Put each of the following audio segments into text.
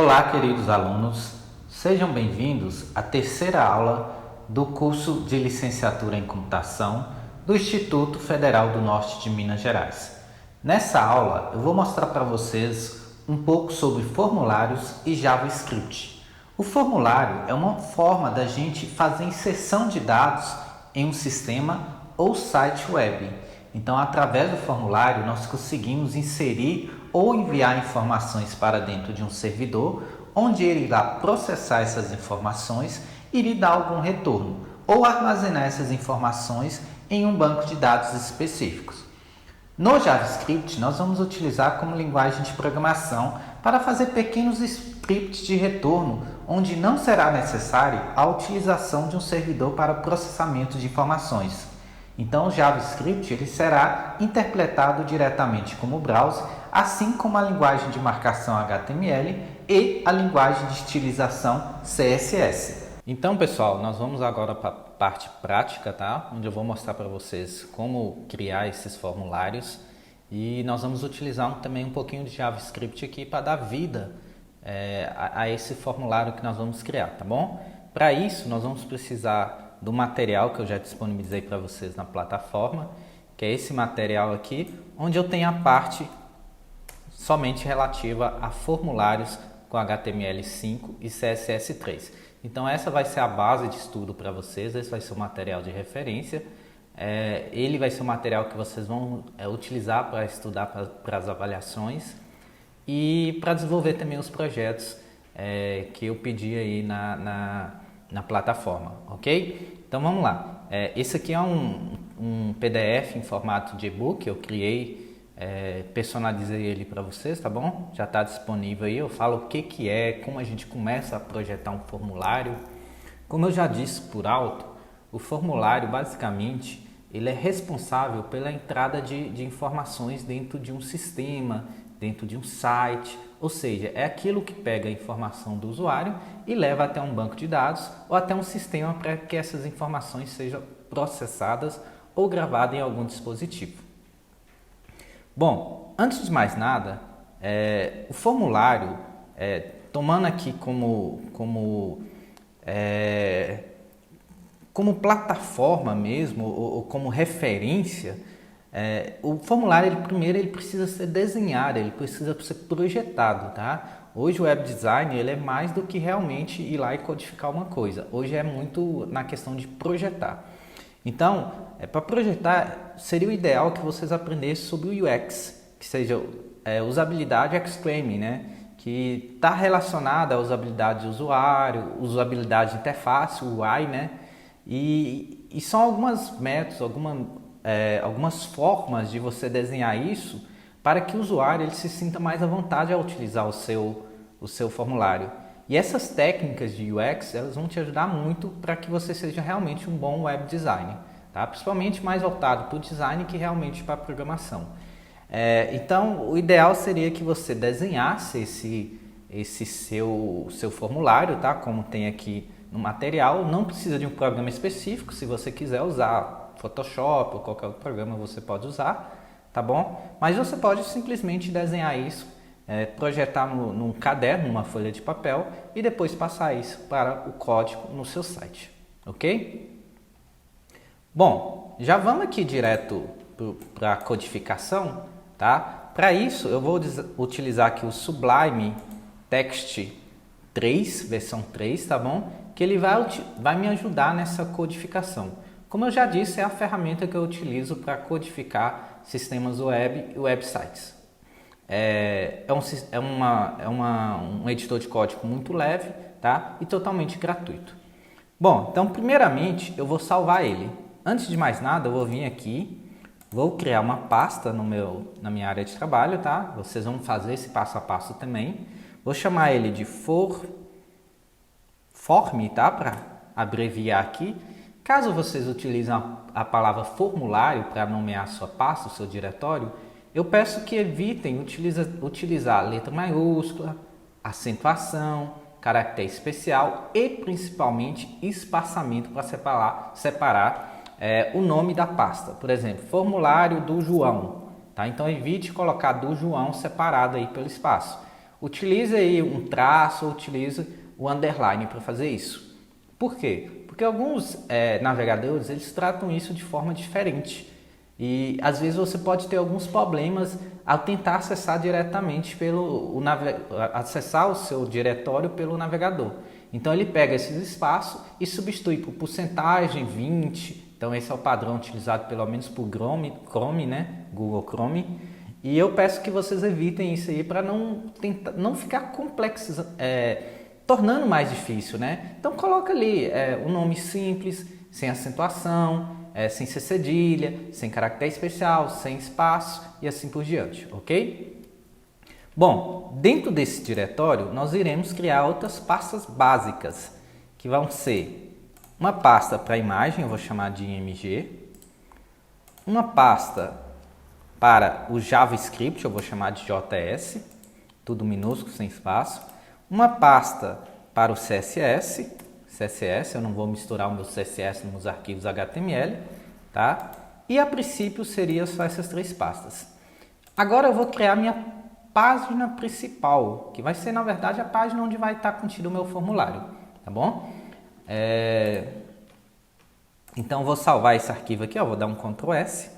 Olá, queridos alunos, sejam bem-vindos à terceira aula do curso de Licenciatura em Computação do Instituto Federal do Norte de Minas Gerais. Nessa aula, eu vou mostrar para vocês um pouco sobre formulários e JavaScript. O formulário é uma forma da gente fazer inserção de dados em um sistema ou site web. Então, através do formulário, nós conseguimos inserir ou enviar informações para dentro de um servidor, onde ele irá processar essas informações e lhe dar algum retorno, ou armazenar essas informações em um banco de dados específicos. No JavaScript, nós vamos utilizar como linguagem de programação para fazer pequenos scripts de retorno, onde não será necessária a utilização de um servidor para processamento de informações. Então, o JavaScript ele será interpretado diretamente como browser, assim como a linguagem de marcação HTML e a linguagem de estilização CSS. Então, pessoal, nós vamos agora para a parte prática, tá? Onde eu vou mostrar para vocês como criar esses formulários e nós vamos utilizar também um pouquinho de JavaScript aqui para dar vida a esse formulário que nós vamos criar, tá bom? Para isso, nós vamos precisar do material que eu já disponibilizei para vocês na plataforma, que é esse material aqui, onde eu tenho a parte somente relativa a formulários com HTML5 e CSS3. Então essa vai ser a base de estudo para vocês, esse vai ser o material de referência. Ele vai ser o material que vocês vão utilizar para estudar para as avaliações e para desenvolver também os projetos que eu pedi aí na plataforma, ok? Então vamos lá. Esse aqui é um PDF em formato de e-book, eu criei, personalizei ele para vocês, tá bom? Já está disponível aí, eu falo o que é, como a gente começa a projetar um formulário. Como eu já disse por alto, o formulário basicamente ele é responsável pela entrada de informações dentro de um sistema, dentro de um site, ou seja, é aquilo que pega a informação do usuário e leva até um banco de dados ou até um sistema para que essas informações sejam processadas ou gravadas em algum dispositivo. Bom, antes de mais nada, o formulário, tomando aqui como plataforma mesmo, ou como referência, o formulário primeiro ele precisa ser desenhado, ele precisa ser projetado, tá? Hoje o web design ele é mais do que realmente ir lá e codificar uma coisa. Hoje é muito na questão de projetar. Então, para projetar, seria o ideal que vocês aprendessem sobre o UX, que seja usabilidade Xtreme, né? Que está relacionada à usabilidade de usuário, usabilidade de interface, UI, né? E são alguns métodos, algumas formas de você desenhar isso para que o usuário ele se sinta mais à vontade ao utilizar o seu formulário. E essas técnicas de UX, elas vão te ajudar muito para que você seja realmente um bom web designer, tá? Principalmente mais voltado para o design que realmente para a programação. Então, o ideal seria que você desenhasse esse seu formulário, tá? Como tem aqui no material. Não precisa de um programa específico, se você quiser usar Photoshop ou qualquer outro programa você pode usar, tá bom? Mas você pode simplesmente desenhar isso, projetar num caderno, numa folha de papel e depois passar isso para o código no seu site, ok? Bom, já vamos aqui direto para a codificação, tá? Para isso eu vou utilizar aqui o Sublime Text 3, versão 3, tá bom? Que ele vai me ajudar nessa codificação. Como eu já disse, é a ferramenta que eu utilizo para codificar sistemas web e websites. Um editor de código muito leve, tá? E totalmente gratuito. Bom, então primeiramente eu vou salvar ele. Antes de mais nada, eu vou vir aqui, vou criar uma pasta na minha área de trabalho, tá? Vocês vão fazer esse passo a passo também. Vou chamar ele de form, tá? Para abreviar aqui. Caso vocês utilizem a palavra formulário para nomear a sua pasta, o seu diretório, eu peço que evitem utilizar letra maiúscula, acentuação, caractere especial e principalmente espaçamento para separar o nome da pasta. Por exemplo, formulário do João, tá? Então evite colocar do João separado aí pelo espaço. utilize aí um traço ou utilize o underline para fazer isso. Por quê? Porque alguns navegadores eles tratam isso de forma diferente e às vezes você pode ter alguns problemas ao tentar acessar diretamente acessar o seu diretório pelo navegador. Então ele pega esses espaços e substitui por porcentagem 20. Então esse é o padrão utilizado pelo menos por Chrome, né? Google Chrome. E eu peço que vocês evitem isso aí para não ficar complexo, tornando mais difícil, né? Então coloca ali um nome simples, sem acentuação, sem ser cedilha, sem caractere especial, sem espaço e assim por diante, ok? Bom, dentro desse diretório nós iremos criar outras pastas básicas, que vão ser uma pasta para imagem, eu vou chamar de img, uma pasta para o JavaScript, eu vou chamar de JS, tudo minúsculo, sem espaço, uma pasta para o CSS, eu não vou misturar o meu CSS nos arquivos HTML, tá? E a princípio seria só essas três pastas. Agora eu vou criar minha página principal, que vai ser na verdade a página onde vai estar contido o meu formulário, tá bom? Então eu vou salvar esse arquivo aqui, ó, vou dar um Ctrl S,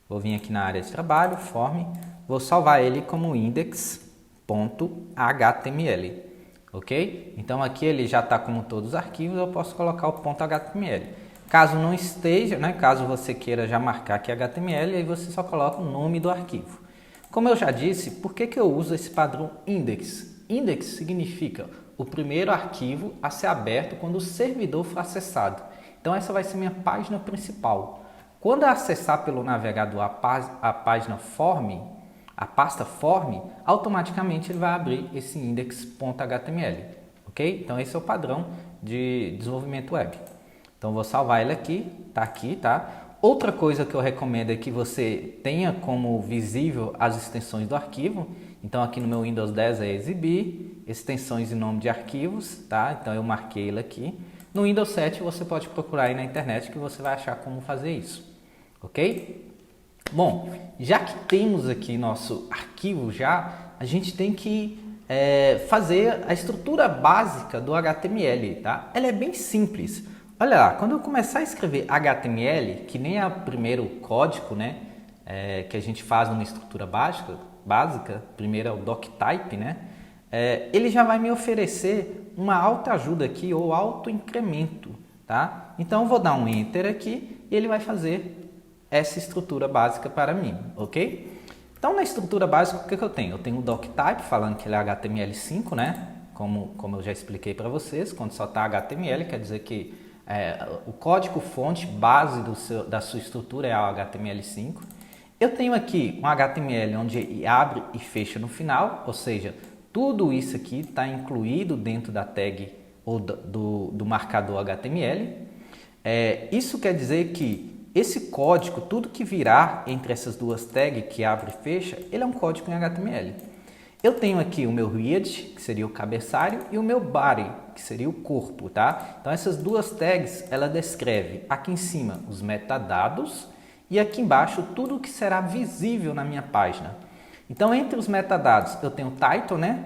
vou vir aqui na área de trabalho, form, vou salvar ele como index.html, ok? Então aqui ele já está como todos os arquivos, eu posso colocar o .html. Caso não esteja, né, caso você queira já marcar aqui HTML, aí você só coloca o nome do arquivo. Como eu já disse, por que eu uso esse padrão index? Index significa o primeiro arquivo a ser aberto quando o servidor for acessado. Então essa vai ser minha página principal. Quando eu acessar pelo navegador a página form, a pasta form, automaticamente ele vai abrir esse index.html, ok? Então esse é o padrão de desenvolvimento web. Então vou salvar ele aqui, tá? Outra coisa que eu recomendo é que você tenha como visível as extensões do arquivo. Então aqui no meu Windows 10 é exibir, extensões e nome de arquivos, tá? Então eu marquei ele aqui. No Windows 7 você pode procurar aí na internet que você vai achar como fazer isso, ok? Bom, já que temos aqui nosso arquivo a gente tem que fazer a estrutura básica do HTML, tá? Ela é bem simples. Olha lá, quando eu começar a escrever HTML, que nem é o primeiro código, né, que a gente faz numa estrutura básica, primeiro é o doctype, né, ele já vai me oferecer uma autoajuda aqui ou autoincremento, tá? Então eu vou dar um Enter aqui e ele vai fazer essa estrutura básica para mim, ok? Então na estrutura básica o que eu tenho? Eu tenho o doctype falando que ele é HTML5, né, como eu já expliquei para vocês, quando só está HTML quer dizer que o código-fonte base da sua estrutura é o HTML5. Eu tenho aqui um HTML onde abre e fecha no final, ou seja, tudo isso aqui está incluído dentro da tag ou do marcador HTML. Isso quer dizer que esse código, tudo que virar entre essas duas tags que abre e fecha, ele é um código em HTML. Eu tenho aqui o meu read, que seria o cabeçalho, e o meu body, que seria o corpo, tá? Então essas duas tags, ela descreve aqui em cima os metadados e aqui embaixo tudo que será visível na minha página. Então entre os metadados eu tenho o title, né?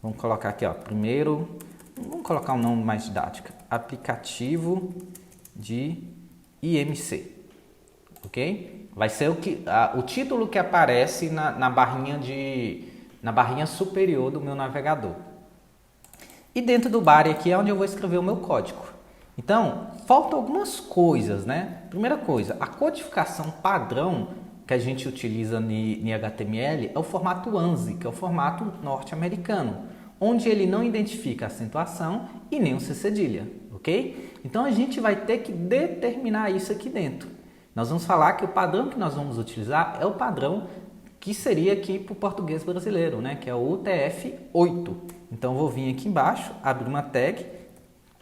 Vamos colocar aqui, ó, primeiro, vamos colocar um nome mais didático, aplicativo de IMC, ok? Vai ser o título que aparece na barrinha superior do meu navegador. E dentro do body aqui é onde eu vou escrever o meu código. Então, faltam algumas coisas, né? Primeira coisa, a codificação padrão que a gente utiliza em HTML é o formato ANSI, que é o formato norte-americano, onde ele não identifica acentuação e nem o C cedilha, ok? Então a gente vai ter que determinar isso aqui dentro. Nós vamos falar que o padrão que nós vamos utilizar é o padrão que seria aqui para o português brasileiro, né? Que é o UTF-8. Então vou vir aqui embaixo, abrir uma tag,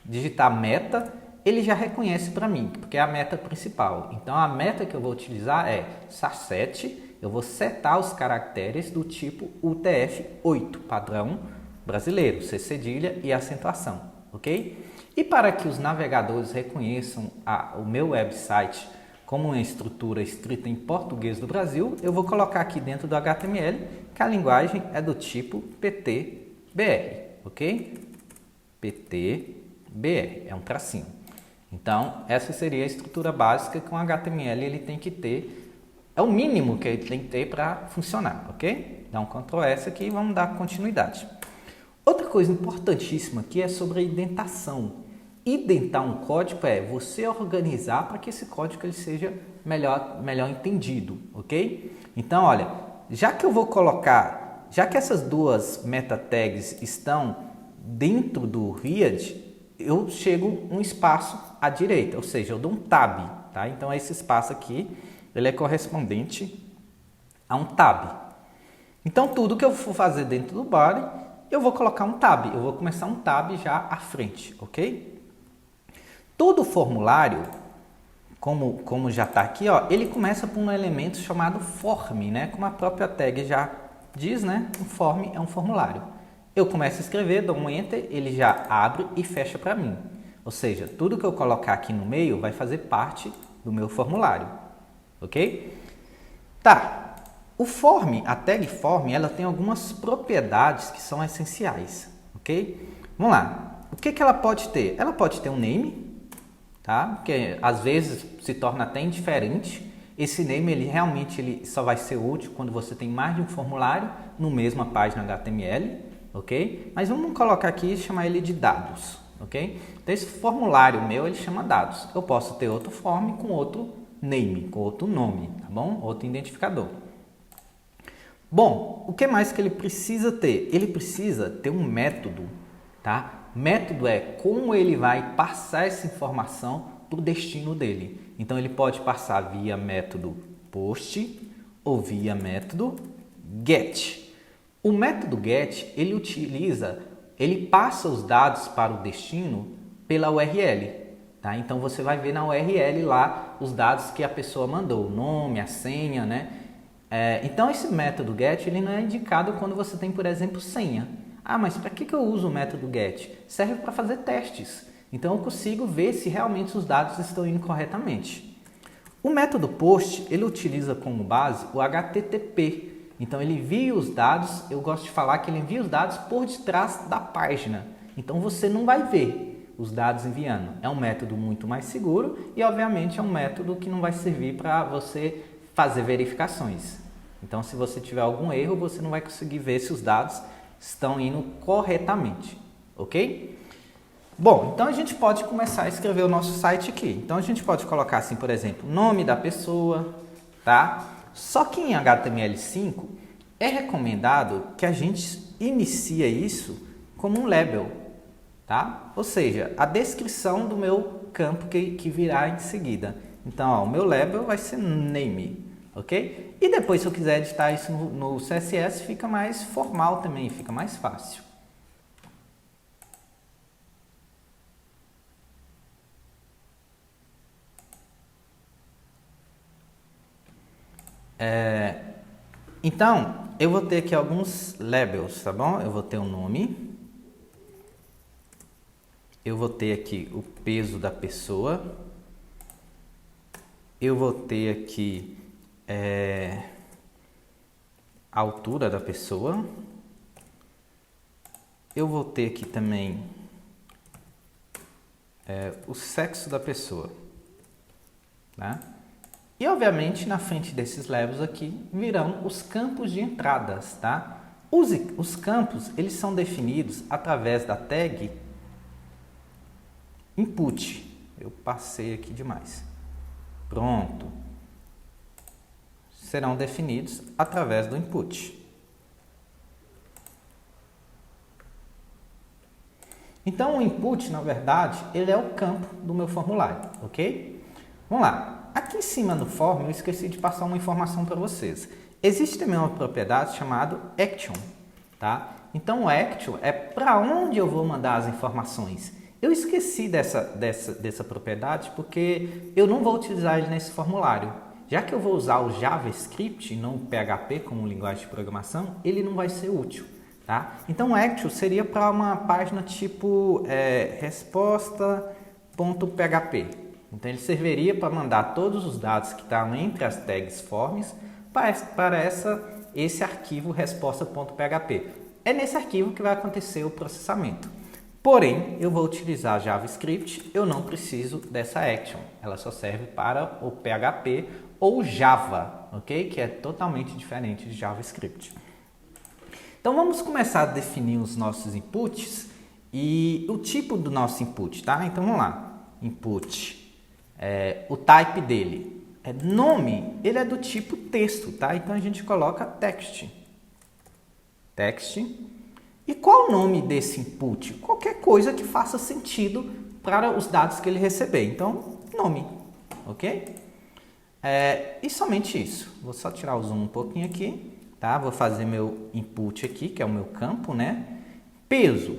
digitar meta, ele já reconhece para mim, porque é a meta principal. Então a meta que eu vou utilizar é SAR7, eu vou setar os caracteres do tipo UTF-8, padrão brasileiro, C cedilha e acentuação, ok? E para que os navegadores reconheçam o meu website como uma estrutura escrita em português do Brasil, eu vou colocar aqui dentro do HTML que a linguagem é do tipo PTBR, ok? PTBR, é um tracinho. Então, essa seria a estrutura básica que um HTML ele tem que ter, é o mínimo que ele tem que ter para funcionar, ok? Dá um Ctrl S aqui e vamos dar continuidade. Outra coisa importantíssima aqui é sobre a indentação. Indentar um código é você organizar para que esse código ele seja melhor entendido, ok? Então, olha, já que essas duas meta tags estão dentro do read, eu chego um espaço à direita, ou seja, eu dou um tab, tá? Então, esse espaço aqui, ele é correspondente a um tab. Então, tudo que eu for fazer dentro do body, eu vou colocar um tab, eu vou começar um tab já à frente, ok? Todo formulário, como já está aqui, ó, ele começa por um elemento chamado form, né? Como a própria tag já diz, né? Um form é um formulário. Eu começo a escrever, dou um enter, ele já abre e fecha para mim. Ou seja, tudo que eu colocar aqui no meio vai fazer parte do meu formulário, ok? Tá, a tag form, ela tem algumas propriedades que são essenciais, ok? Vamos lá, o que ela pode ter? Ela pode ter um name, tá? Porque às vezes se torna até indiferente. Esse name ele só vai ser útil quando você tem mais de um formulário no mesma página HTML, ok? Mas vamos colocar aqui e chamar ele de dados, ok? Então esse formulário meu ele chama dados. Eu posso ter outro form com outro name, com outro nome, tá bom? Outro identificador. Bom, o que mais que ele precisa ter? Ele precisa ter um método, tá? Método é como ele vai passar essa informação para o destino dele. Então, ele pode passar via método post ou via método get. O método get, ele passa os dados para o destino pela URL. Tá? Então, você vai ver na URL lá os dados que a pessoa mandou, o nome, a senha, né? Então, esse método get ele não é indicado quando você tem, por exemplo, senha. Ah, mas para que eu uso o método get? Serve para fazer testes. Então, eu consigo ver se realmente os dados estão indo corretamente. O método post, ele utiliza como base o HTTP. Então, ele envia os dados, eu gosto de falar que ele envia os dados por detrás da página. Então, você não vai ver os dados enviando. É um método muito mais seguro e, obviamente, é um método que não vai servir para você fazer verificações. Então, se você tiver algum erro, você não vai conseguir ver se os dados estão indo corretamente, ok? Bom, então a gente pode começar a escrever o nosso site aqui. Então a gente pode colocar assim, por exemplo, nome da pessoa, tá? Só que em HTML5 é recomendado que a gente inicie isso como um label, tá? Ou seja, a descrição do meu campo que virá em seguida. Então, ó, o meu label vai ser name, ok? E depois, se eu quiser editar isso no CSS, fica mais formal também, fica mais fácil. Então, eu vou ter aqui alguns labels, tá bom? Eu vou ter um nome. Eu vou ter aqui o peso da pessoa. Eu vou ter aqui a altura da pessoa. Eu vou ter aqui também o sexo da pessoa, tá? E obviamente na frente desses labels aqui virão os campos de entradas, tá? Os campos eles são definidos através da tag input. Eu passei aqui demais. Pronto. Serão definidos através do input. Então, o input, na verdade, ele é o campo do meu formulário, ok? Vamos lá. Aqui em cima do form, eu esqueci de passar uma informação para vocês. Existe também uma propriedade chamada action, tá? Então, o action é para onde eu vou mandar as informações. Eu esqueci dessa propriedade porque eu não vou utilizar ele nesse formulário. Já que eu vou usar o JavaScript, não o PHP como linguagem de programação, ele não vai ser útil, tá? Então, o action seria para uma página tipo resposta.php. Então, ele serviria para mandar todos os dados que estão entre as tags forms para essa esse arquivo resposta.php. É nesse arquivo que vai acontecer o processamento. Porém, eu vou utilizar JavaScript, eu não preciso dessa action. Ela só serve para o PHP ou Java, ok? Que é totalmente diferente de JavaScript. Então, vamos começar a definir os nossos inputs e o tipo do nosso input, tá? Então, vamos lá. Input, o type dele. Nome, ele é do tipo texto, tá? Então, a gente coloca text. Text. E qual o nome desse input? Qualquer coisa que faça sentido para os dados que ele receber. Então, nome, ok? E somente isso. Vou só tirar o zoom um pouquinho aqui, tá? Vou fazer meu input aqui, que é o meu campo, né? Peso.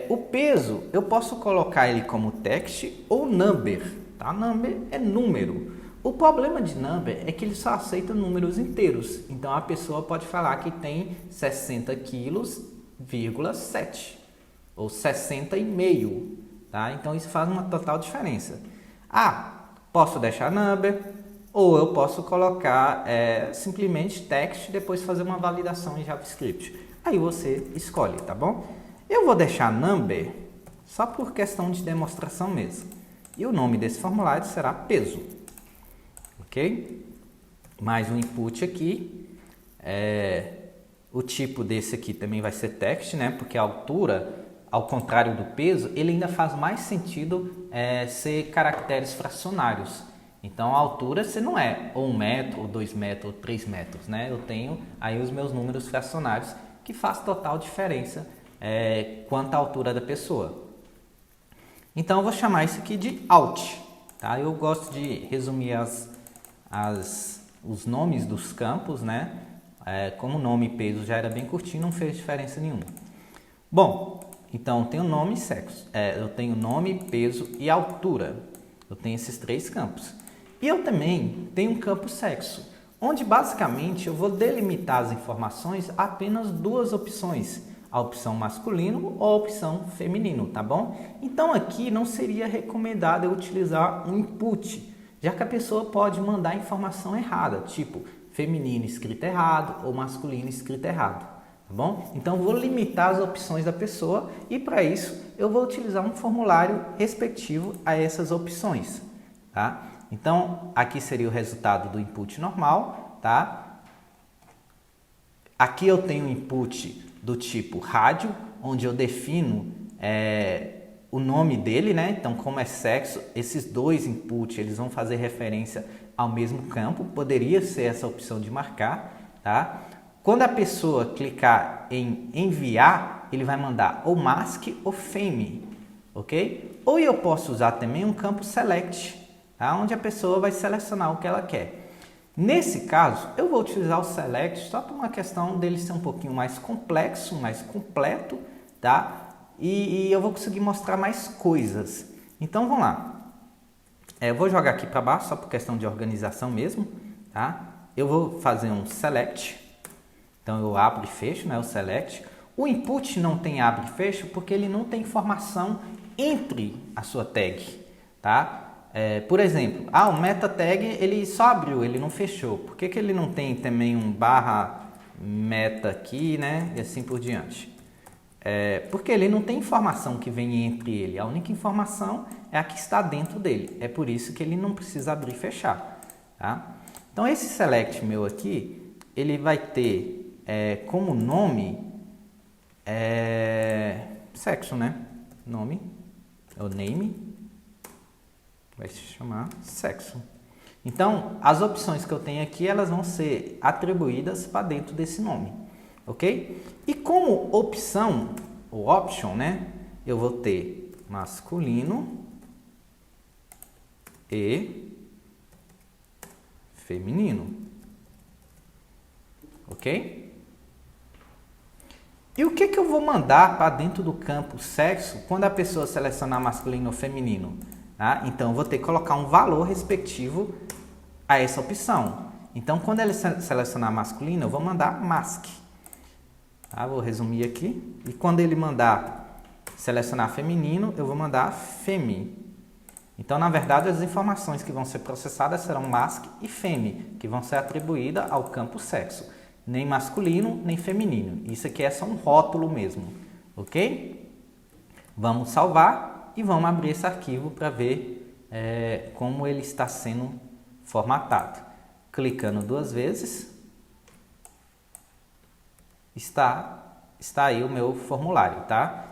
O peso, eu posso colocar ele como text ou number, tá? Number é número. O problema de number é que ele só aceita números inteiros. Então, a pessoa pode falar que tem 60 quilos, 7 ou 60,5, tá? Então isso faz uma total diferença. Posso deixar number ou eu posso colocar simplesmente text e depois fazer uma validação em JavaScript. Aí você escolhe, tá bom? Eu vou deixar number só por questão de demonstração mesmo. E o nome desse formulário será peso, ok? Mais um input aqui. O tipo desse aqui também vai ser text, né? Porque a altura, ao contrário do peso, ele ainda faz mais sentido ser caracteres fracionários. Então, a altura você não é ou 1 metro, ou 2 metros, ou 3 metros, né? Eu tenho aí os meus números fracionários que faz total diferença quanto à altura da pessoa. Então, eu vou chamar isso aqui de out, tá? Eu gosto de resumir os nomes dos campos, né? Como nome e peso já era bem curtinho, não fez diferença nenhuma. Bom, então eu tenho nome e sexo. Eu tenho nome, peso e altura. Eu tenho esses 3 campos. E eu também tenho um campo sexo, onde basicamente eu vou delimitar as informações a apenas 2 opções. A opção masculino ou a opção feminino, tá bom? Então aqui não seria recomendado eu utilizar um input, já que a pessoa pode mandar informação errada, tipo feminino escrito errado ou masculino escrito errado, tá bom? Então vou limitar as opções da pessoa e para isso eu vou utilizar um formulário respectivo a essas opções, tá? Então aqui seria o resultado do input normal, tá? Aqui eu tenho um input do tipo rádio, onde eu defino o nome dele, né? Então, como é sexo, esses 2 inputs eles vão fazer referência ao mesmo campo. Poderia ser essa opção de marcar, tá? Quando a pessoa clicar em enviar, ele vai mandar ou mask ou feme, ok? Ou eu posso usar também um campo select, tá? Onde a pessoa vai selecionar o que ela quer. Nesse caso, eu vou utilizar o select só por uma questão dele ser um pouquinho mais complexo, mais completo, tá? E eu vou conseguir mostrar mais coisas. Então, vamos lá. Eu vou jogar aqui para baixo, só por questão de organização mesmo, tá? Eu vou fazer um select. Então, eu abro e fecho, né? O select. O input não tem abre e fecho porque ele não tem informação entre a sua tag, tá? Por exemplo, o meta tag ele só abriu, ele não fechou. Por que ele não tem também um barra meta aqui, né? E assim por diante. Porque ele não tem informação que vem entre ele. A única informação é a que está dentro dele. É por isso que ele não precisa abrir e fechar, tá? Então, esse select meu aqui, ele vai ter como nome sexo, né? Nome, é o name. Vai se chamar sexo. Então, as opções que eu tenho aqui, elas vão ser atribuídas para dentro desse nome, ok? E como opção, ou option, né? Eu vou ter masculino e feminino, ok? E o que eu vou mandar para dentro do campo sexo quando a pessoa selecionar masculino ou feminino? Tá? Então, eu vou ter que colocar um valor respectivo a essa opção. Então, quando ele selecionar masculino, eu vou mandar mask. Tá? Vou resumir aqui. E quando ele mandar selecionar feminino, eu vou mandar femi. Então, na verdade, as informações que vão ser processadas serão mask e femi, que vão ser atribuídas ao campo sexo. nem masculino, nem feminino. Isso aqui é só um rótulo mesmo, ok? Vamos salvar e vamos abrir esse arquivo para ver como ele está sendo formatado. Clicando 2 vezes, está aí o meu formulário, tá?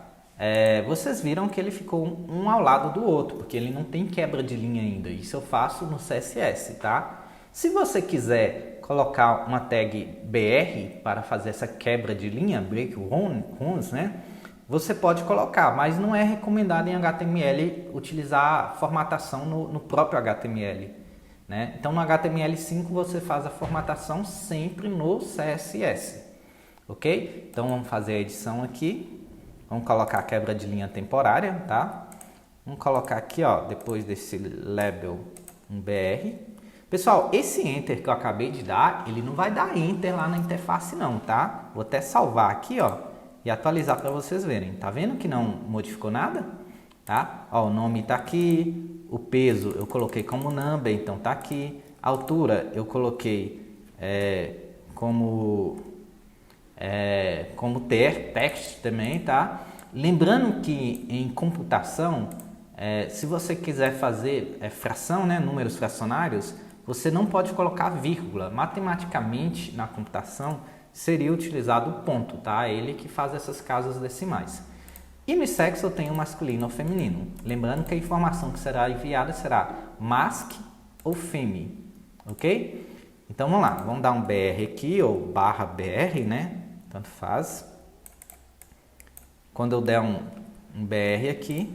Vocês viram que ele ficou um ao lado do outro, porque ele não tem quebra de linha ainda. Isso eu faço no CSS, tá? Se você quiser colocar uma tag BR para fazer essa quebra de linha, break runs, né? Você pode colocar, mas não é recomendado em HTML utilizar formatação no próprio HTML, né? Então no HTML5 você faz a formatação sempre no CSS, ok? Então vamos fazer a edição aqui. Vamos colocar a quebra de linha temporária, tá? Vamos colocar aqui, ó, depois desse label, um BR. Pessoal, esse Enter que eu acabei de dar, ele não vai dar Enter lá na interface não, tá? Vou até salvar aqui, ó, e atualizar para vocês verem. Tá vendo que não modificou nada? Tá? Ó, o nome tá aqui, o peso eu coloquei como number, então tá aqui. A altura eu coloquei como text também, tá? Lembrando que em computação, se você quiser fazer fração, né, números fracionários, você não pode colocar vírgula. Matematicamente, na computação, seria utilizado o ponto, tá? Ele que faz essas casas decimais. E no sexo eu tenho masculino ou feminino. Lembrando que a informação que será enviada será mask ou femi, ok? Então vamos lá, vamos dar um BR aqui, ou barra BR, né? Tanto faz. Quando eu der um BR aqui,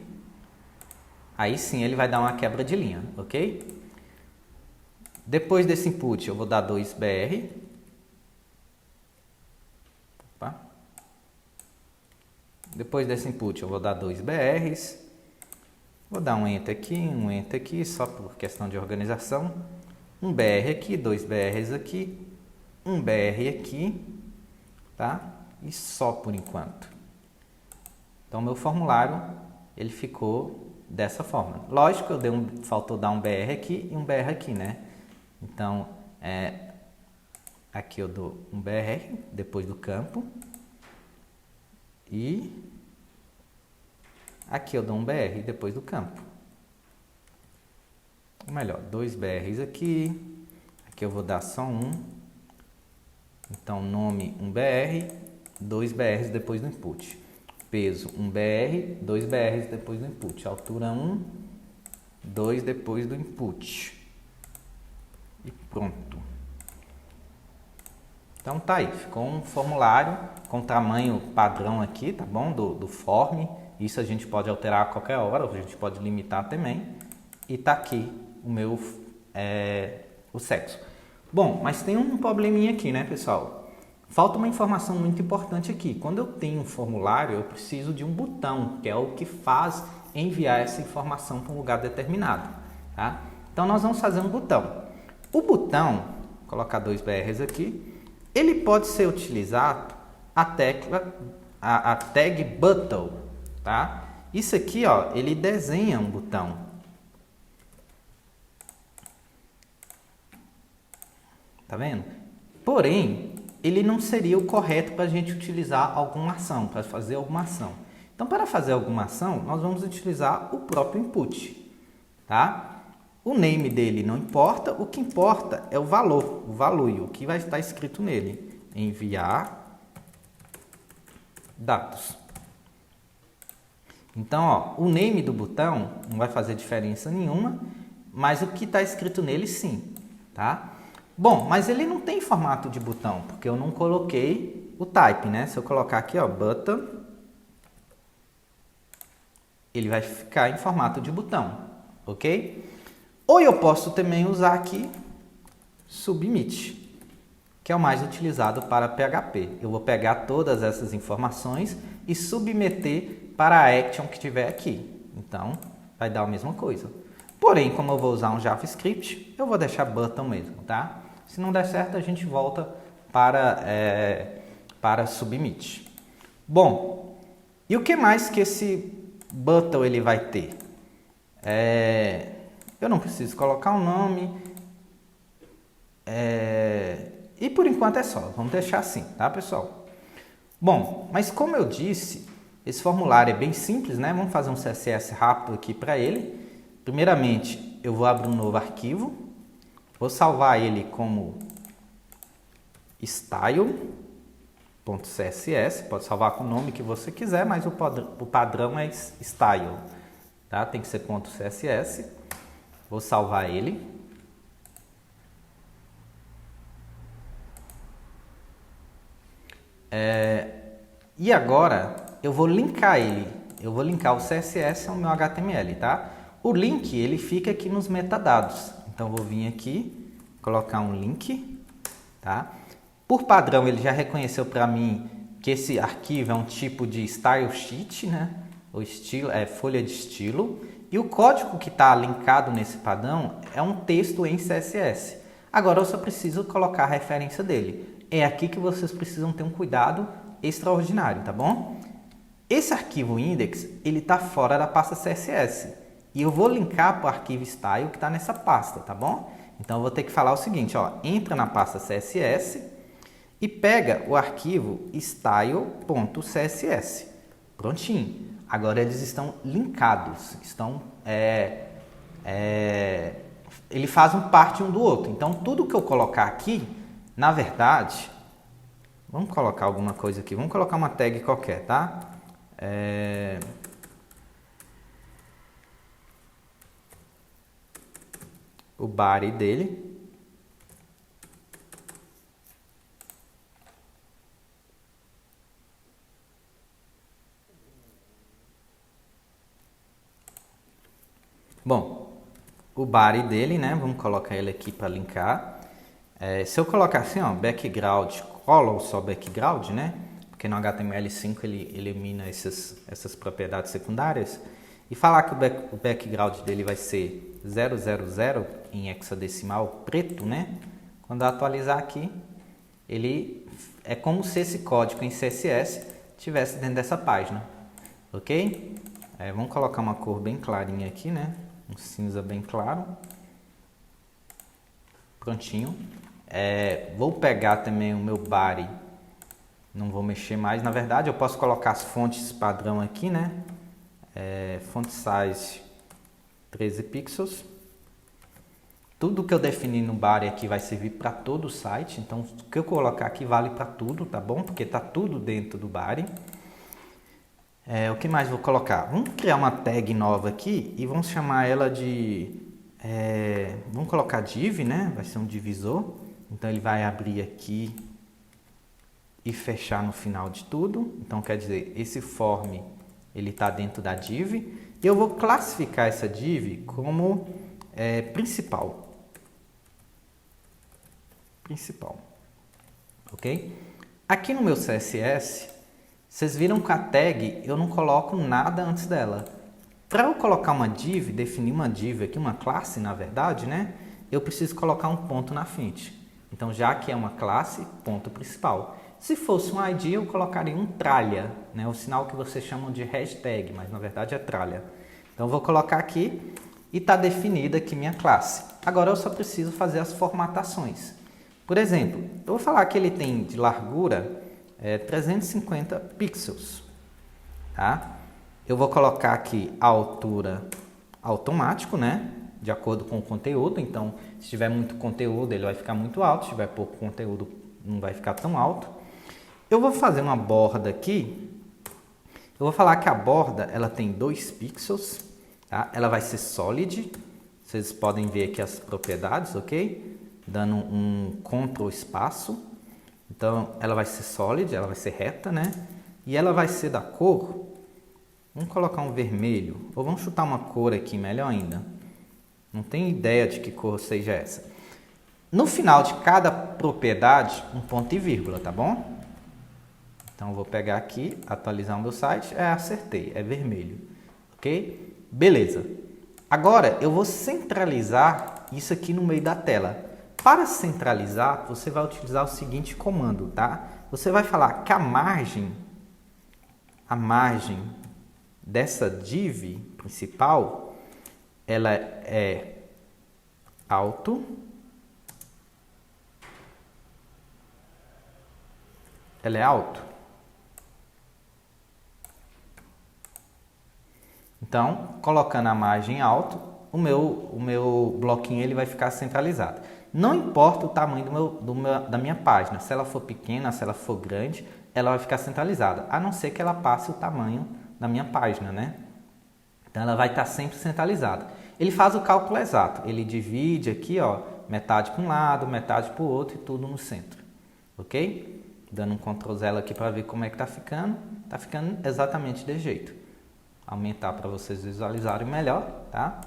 aí sim ele vai dar uma quebra de linha, ok? Depois desse input eu vou dar 2 BR. Opa. Depois desse input eu vou dar 2 BRs. Vou dar um Enter aqui, só por questão de organização. Um BR aqui, 2 BRs aqui, um BR aqui, tá? E só por enquanto. Então, meu formulário, ele ficou dessa forma. Lógico, faltou dar um BR aqui e um BR aqui, né? Então, aqui eu dou um BR depois do campo. E aqui eu dou um BR depois do campo. Ou melhor, 2 BRs aqui. Aqui eu vou dar só um. Então, nome, um BR, 2 BRs depois do input. Peso, um BR, 2 BRs depois do input. Altura, 1, 2 depois do input. E pronto. Então, tá aí. Ficou um formulário com tamanho padrão aqui, tá bom? Do form. Isso a gente pode alterar a qualquer hora, a gente pode limitar também. E tá aqui o meu o sexo. Bom, mas tem um probleminha aqui, né, pessoal? Falta uma informação muito importante aqui. Quando eu tenho um formulário, eu preciso de um botão, que é o que faz enviar essa informação para um lugar determinado, tá? Então, nós vamos fazer um botão. O botão, vou colocar 2 BRs aqui, ele pode ser utilizado a tag button, tá? Isso aqui, ó, ele desenha um botão. Tá vendo? Porém, ele não seria o correto para a gente utilizar alguma ação, para fazer alguma ação. Então, para fazer alguma ação, nós vamos utilizar o próprio input, tá? O name dele não importa, o que importa é o valor, o value, o que vai estar escrito nele. Enviar dados. Então, ó, o name do botão não vai fazer diferença nenhuma, mas o que está escrito nele sim, tá? Bom, mas ele não tem formato de botão, porque eu não coloquei o type, né? Se eu colocar aqui, ó, button, ele vai ficar em formato de botão, ok? Ou eu posso também usar aqui submit, que é o mais utilizado para PHP. Eu vou pegar todas essas informações e submeter para a action que tiver aqui. Então, vai dar a mesma coisa. Porém, como eu vou usar um JavaScript, eu vou deixar button mesmo, tá? Se não der certo, a gente volta para submit. Bom, e o que mais que esse button ele vai ter? Eu não preciso colocar um nome. E por enquanto é só, vamos deixar assim, tá, pessoal? Bom, mas como eu disse, esse formulário é bem simples, né? Vamos fazer um CSS rápido aqui para ele. Primeiramente, eu vou abrir um novo arquivo, vou salvar ele como style.css, pode salvar com o nome que você quiser, mas o padrão é style, tá? Tem que ser .css. Vou salvar ele. E agora eu vou linkar ele. Eu vou linkar o CSS ao meu HTML, tá? O link ele fica aqui nos metadados. Então eu vou vir aqui, colocar um link, tá? Por padrão ele já reconheceu para mim que esse arquivo é um tipo de style sheet, né? O estilo é folha de estilo. E o código que está linkado nesse padrão é um texto em CSS. Agora eu só preciso colocar a referência dele. É aqui que vocês precisam ter um cuidado extraordinário, tá bom? Esse arquivo index, ele está fora da pasta CSS. E eu vou linkar para o arquivo style que está nessa pasta, tá bom? Então eu vou ter que falar o seguinte, ó, entra na pasta CSS e pega o arquivo style.css. Prontinho. Agora eles estão linkados, eles fazem parte um do outro. Então tudo que eu colocar aqui, na verdade, vamos colocar alguma coisa aqui, vamos colocar uma tag qualquer, tá? O body dele. Bom, o body dele, né? Vamos colocar ele aqui para linkar. Se eu colocar assim, ó, background, color só background, né? Porque no HTML5 ele elimina essas propriedades secundárias. E falar que o background dele vai ser 000 em hexadecimal preto, né? Quando eu atualizar aqui, ele é como se esse código em CSS estivesse dentro dessa página, ok? Vamos colocar uma cor bem clarinha aqui, né? Um cinza bem claro. Prontinho. Vou pegar também o meu body, não vou mexer mais. Na verdade, eu posso colocar as fontes padrão aqui, né? Font size 13 pixels. Tudo que eu definir no body aqui vai servir para todo o site. Então, o que eu colocar aqui vale para tudo, tá bom? Porque tá tudo dentro do body. O que mais vou colocar? Vamos criar uma tag nova aqui e vamos chamar ela de... vamos colocar div, né? Vai ser um divisor. Então, ele vai abrir aqui e fechar no final de tudo. Então, quer dizer, esse form, ele está dentro da div. E eu vou classificar essa div como principal. Ok? Aqui no meu CSS, vocês viram que a tag eu não coloco nada antes dela. Para eu colocar uma div, definir uma div aqui, uma classe na verdade, né? Eu preciso colocar um ponto na frente. Então, já que é uma classe, ponto principal. Se fosse um ID, eu colocaria um tralha, né? O sinal que vocês chamam de hashtag, mas na verdade é tralha. Então, eu vou colocar aqui e está definida aqui minha classe. Agora, eu só preciso fazer as formatações. Por exemplo, eu vou falar que ele tem de largura 350 pixels, tá? Eu vou colocar aqui a altura automático, né? De acordo com o conteúdo. Então, se tiver muito conteúdo, ele vai ficar muito alto. Se tiver pouco conteúdo, não vai ficar tão alto. Eu vou fazer uma borda aqui. Eu vou falar que a borda, ela tem 2 pixels, tá? Ela vai ser solid. Vocês podem ver aqui as propriedades, ok? Dando um Ctrl espaço. Então, ela vai ser solid, ela vai ser reta, né? E ela vai ser da cor... Vamos colocar um vermelho. Ou vamos chutar uma cor aqui, melhor ainda. Não tenho ideia de que cor seja essa. No final de cada propriedade, um ponto e vírgula, tá bom? Então, eu vou pegar aqui, atualizar o meu site. Acertei, é vermelho. Ok? Beleza. Agora, eu vou centralizar isso aqui no meio da tela. Para centralizar, você vai utilizar o seguinte comando, tá? Você vai falar que a margem dessa div principal, ela é alto ela é alto. Então, colocando a margem alto, o meu bloquinho ele vai ficar centralizado. Não importa o tamanho da minha página, se ela for pequena, se ela for grande, ela vai ficar centralizada, a não ser que ela passe o tamanho da minha página, né? Então, ela vai estar sempre centralizada. Ele faz o cálculo exato, ele divide aqui, ó, metade para um lado, metade para o outro e tudo no centro, ok? Dando um Ctrl Z aqui para ver como é que está ficando exatamente desse jeito. Aumentar para vocês visualizarem melhor, tá?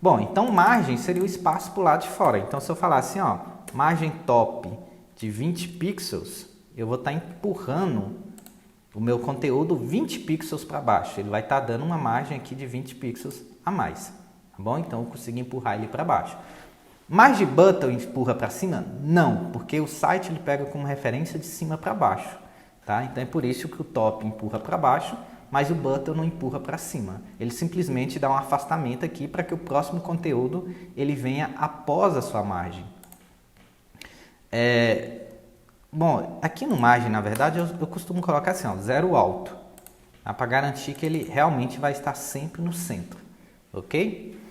Bom, então margem seria o espaço para o lado de fora. Então, se eu falar assim, ó, margem top de 20 pixels, eu vou estar empurrando o meu conteúdo 20 pixels para baixo. Ele vai estar dando uma margem aqui de 20 pixels a mais, tá bom? Então, eu consigo empurrar ele para baixo. Margem button empurra para cima? Não, porque o site ele pega como referência de cima para baixo, tá? Então, é por isso que o top empurra para baixo, mas o button não empurra para cima. Ele simplesmente dá um afastamento aqui para que o próximo conteúdo ele venha após a sua margem. Bom, aqui no margem, na verdade, eu costumo colocar assim, ó, 0 alto, tá? Para garantir que ele realmente vai estar sempre no centro, ok?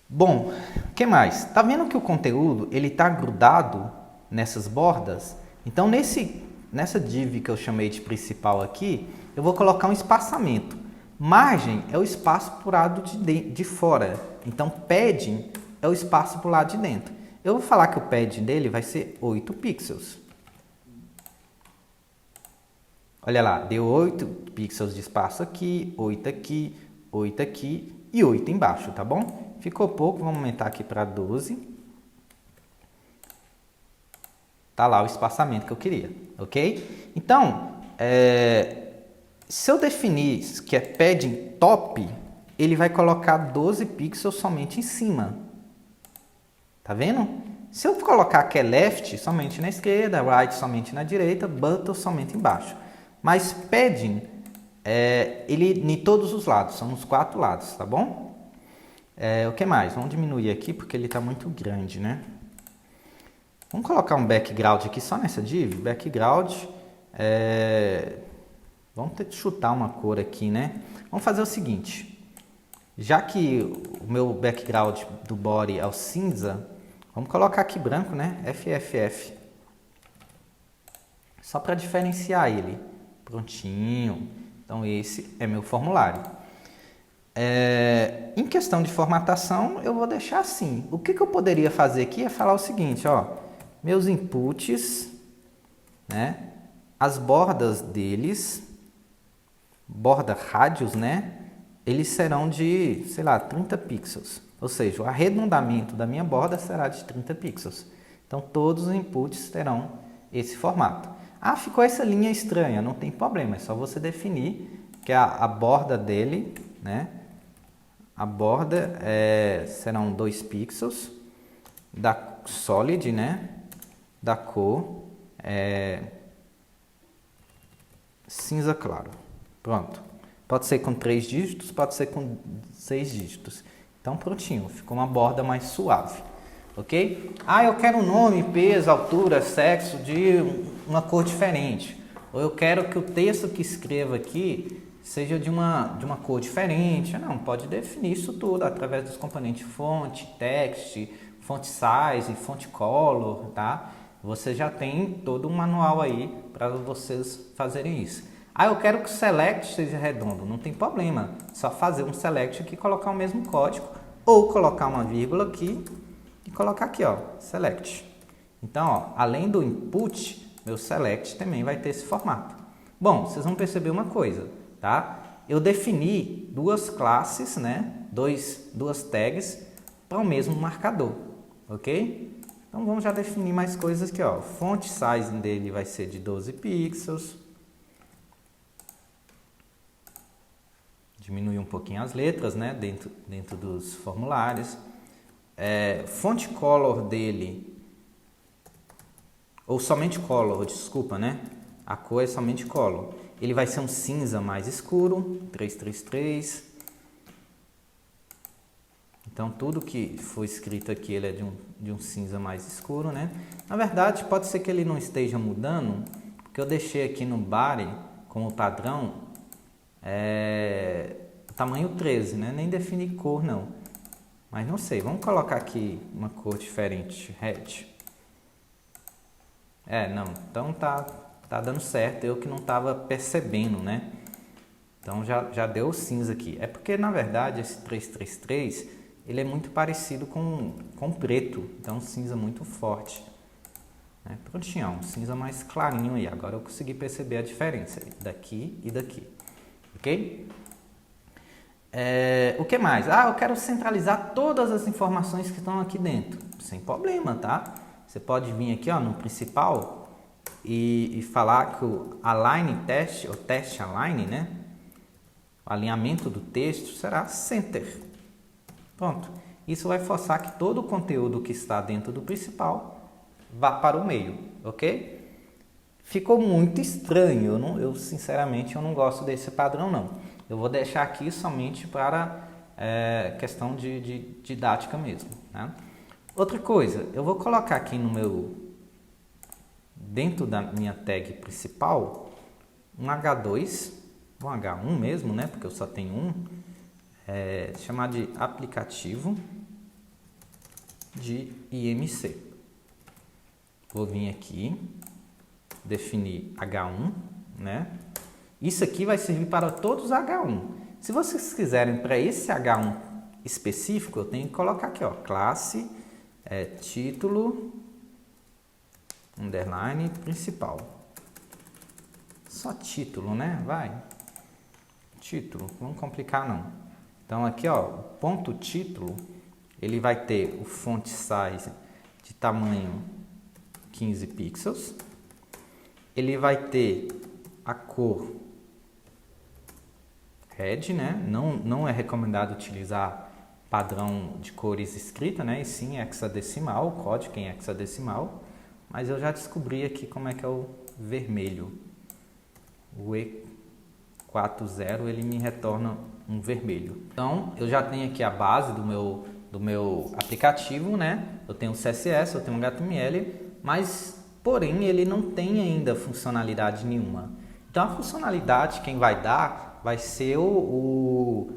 Bom, o que mais? Tá vendo que o conteúdo ele está grudado nessas bordas? Então, nessa div que eu chamei de principal aqui, eu vou colocar um espaçamento. Margem é o espaço para o lado de fora. Então, padding é o espaço para o lado de dentro. Eu vou falar que o padding dele vai ser 8 pixels. Olha lá, deu 8 pixels de espaço aqui, 8 aqui, 8 aqui e 8 embaixo, tá bom? Ficou pouco, vamos aumentar aqui para 12. Tá lá o espaçamento que eu queria, ok? Então, se eu definir que é padding top, ele vai colocar 12 pixels somente em cima. Tá vendo? Se eu colocar que é left somente na esquerda, right somente na direita, button somente embaixo. Mas padding, ele em todos os lados, são os 4 lados, tá bom? O que mais? Vamos diminuir aqui porque ele está muito grande, né? Vamos colocar um background aqui só nessa div. Background, vamos ter que chutar uma cor aqui, né? Vamos fazer o seguinte. Já que o meu background do body é o cinza, vamos colocar aqui branco, né? FFF. Só para diferenciar ele. Prontinho. Então, esse é meu formulário. Em questão de formatação, eu vou deixar assim. O que eu poderia fazer aqui é falar o seguinte, ó. Meus inputs, né? As bordas deles, borda rádios, né? Eles serão de, sei lá, 30 pixels. Ou seja, o arredondamento da minha borda será de 30 pixels. Então, todos os inputs terão esse formato. Ah, ficou essa linha estranha, não tem problema. É só você definir que a borda dele, né? A borda serão 2 pixels da solid, né? Da cor cinza claro. Pronto. Pode ser com 3 dígitos, pode ser com 6 dígitos. Então, prontinho. Ficou uma borda mais suave. Ok? Ah, eu quero um nome, peso, altura, sexo de uma cor diferente. Ou eu quero que o texto que escreva aqui seja de uma cor diferente. Não, pode definir isso tudo através dos componentes font, text, font size, font color, tá? Você já tem todo um manual aí para vocês fazerem isso. Ah, eu quero que o select seja redondo. Não tem problema. Só fazer um select aqui e colocar o mesmo código. Ou colocar uma vírgula aqui e colocar aqui, ó, select. Então, ó, além do input, meu select também vai ter esse formato. Bom, vocês vão perceber uma coisa, tá? Eu defini 2 classes, né? Duas tags para o mesmo marcador, ok? Então, vamos já definir mais coisas aqui, ó. Font size dele vai ser de 12 pixels. Diminuir um pouquinho as letras, né? Dentro dos formulários. Font color dele, ou somente color, desculpa, né? A cor é somente color. Ele vai ser um cinza mais escuro, 333. Então, tudo que for escrito aqui ele é de um cinza mais escuro, né? Na verdade, pode ser que ele não esteja mudando, que eu deixei aqui no body como padrão tamanho 13, né? Nem defini cor não, mas não sei, vamos colocar aqui uma cor diferente, red. Não, então tá dando certo, eu que não estava percebendo, né? Então já deu o cinza aqui. É porque na verdade esse 333 ele é muito parecido com preto, então cinza muito forte. Prontinho, um cinza mais clarinho aí. Agora eu consegui perceber a diferença daqui e daqui, ok? O que mais? Eu quero centralizar todas as informações que estão aqui dentro. Sem problema, tá? Você pode vir aqui no principal e falar que o align test, ou test align, né? O alinhamento do texto será center. Pronto. Isso vai forçar que todo o conteúdo que está dentro do principal vá para o meio, ok? Ficou muito estranho, eu sinceramente eu não gosto desse padrão não. Eu vou deixar aqui somente para questão de didática mesmo, né? Outra coisa, eu vou colocar aqui dentro da minha tag principal, um H2, um H1 mesmo, né? Porque eu só tenho um, chamar de aplicativo de IMC. Vou vir aqui, definir H1, né? Isso aqui vai servir para todos os H1. Se vocês quiserem para esse H1 específico, eu tenho que colocar aqui, classe, título, underline, principal. Só título, né? Vai. Título, não vamos complicar não. Então aqui, o ponto título, ele vai ter o font size de tamanho 15 pixels. Ele vai ter a cor red, né? Não é recomendado utilizar padrão de cores escrita, né? E sim hexadecimal, código em hexadecimal. Mas eu já descobri aqui como é que é o vermelho. O E40 ele me retorna um vermelho. Então eu já tenho aqui a base do meu aplicativo, né? Eu tenho o CSS, eu tenho o HTML, mas porém ele não tem ainda funcionalidade nenhuma. Então a funcionalidade quem vai dar vai ser o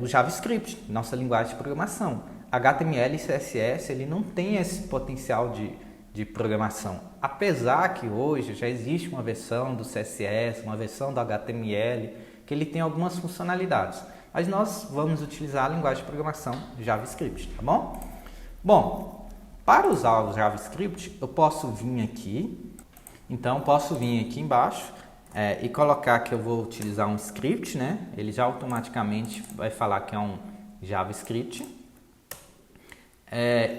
JavaScript, nossa linguagem de programação. HTML e CSS ele não tem esse potencial de programação. Apesar que hoje já existe uma versão do CSS, uma versão do HTML, que ele tem algumas funcionalidades. Mas nós vamos utilizar a linguagem de programação JavaScript, tá bom? Bom, para usar o JavaScript, eu posso vir aqui. Então, posso vir aqui embaixo e colocar que eu vou utilizar um script, né? Ele já automaticamente vai falar que é um JavaScript.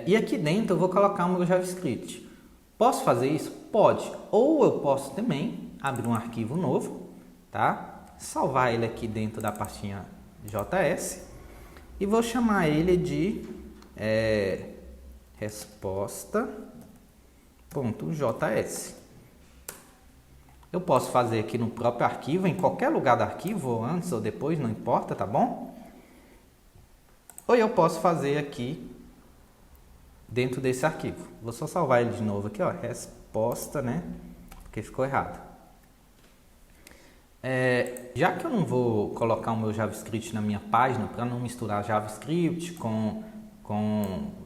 E aqui dentro eu vou colocar o meu JavaScript. Posso fazer isso? Pode. Ou eu posso também abrir um arquivo novo, tá? Salvar ele aqui dentro da pastinha JS e vou chamar ele de resposta.js. Eu posso fazer aqui no próprio arquivo, em qualquer lugar do arquivo, ou antes ou depois, não importa, tá bom? Ou eu posso fazer aqui dentro desse arquivo. Vou só salvar ele de novo aqui, resposta, né? Porque ficou errado. Já que eu não vou colocar o meu JavaScript na minha página, para não misturar JavaScript com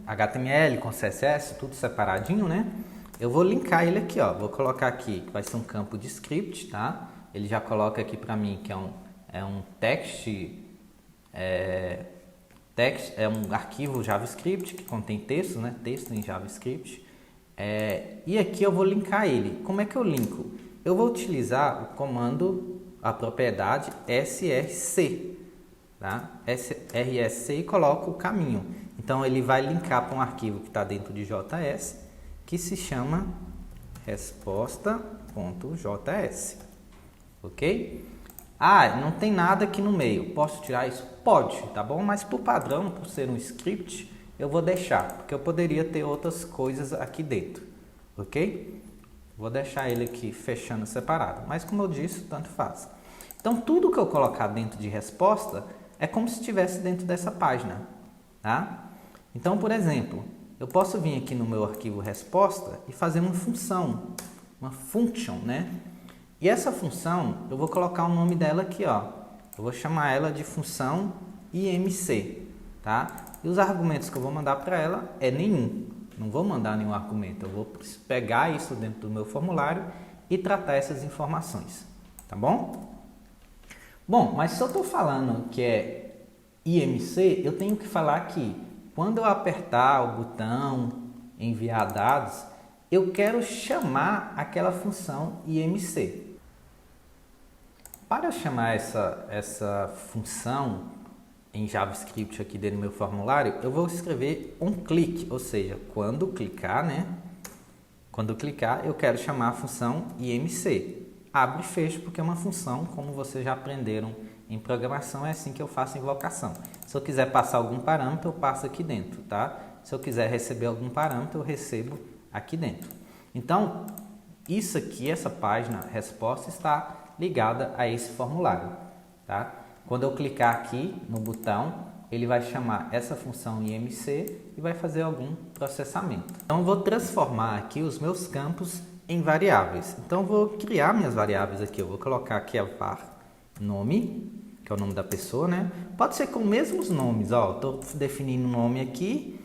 HTML, com CSS, tudo separadinho, né? Eu vou linkar ele aqui, vou colocar aqui, que vai ser um campo de script, tá? Ele já coloca aqui para mim que é um text, é um arquivo JavaScript que contém texto, né? Texto em JavaScript. E aqui eu vou linkar ele. Como é que eu linko? Eu vou utilizar o comando, a propriedade src, tá? src e coloco o caminho. Então ele vai linkar para um arquivo que está dentro de JS, que se chama resposta.js, ok? Não tem nada aqui no meio, posso tirar isso? Pode, tá bom? Mas por padrão, por ser um script, eu vou deixar, porque eu poderia ter outras coisas aqui dentro, ok? Vou deixar ele aqui fechando separado, mas como eu disse, tanto faz. Então tudo que eu colocar dentro de resposta é como se estivesse dentro dessa página, tá? Então, por exemplo, eu posso vir aqui no meu arquivo resposta e fazer uma função. uma function, né? E essa função, eu vou colocar o nome dela aqui, ó. Eu vou chamar ela de função IMC, tá? E os argumentos que eu vou mandar para ela é nenhum. Não vou mandar nenhum argumento. Eu vou pegar isso dentro do meu formulário e tratar essas informações, tá bom? Bom, mas se eu estou falando que é IMC, eu tenho que falar que quando eu apertar o botão enviar dados, eu quero chamar aquela função IMC. Para eu chamar essa função em JavaScript aqui dentro do meu formulário, eu vou escrever onClick, ou seja, quando clicar, né? Quando clicar, eu quero chamar a função IMC. Abre e fecha porque é uma função, como vocês já aprenderam em programação, é assim que eu faço invocação. Se eu quiser passar algum parâmetro, eu passo aqui dentro, tá? Se eu quiser receber algum parâmetro, eu recebo aqui dentro. Então, isso aqui, essa página resposta está ligada a esse formulário, tá? Quando eu clicar aqui no botão, ele vai chamar essa função IMC e vai fazer algum processamento. Então, eu vou transformar aqui os meus campos em variáveis. Então, eu vou criar minhas variáveis aqui. Eu vou colocar aqui a var nome, que é o nome da pessoa, né? Pode ser com os mesmos nomes, ó. Estou definindo o nome aqui.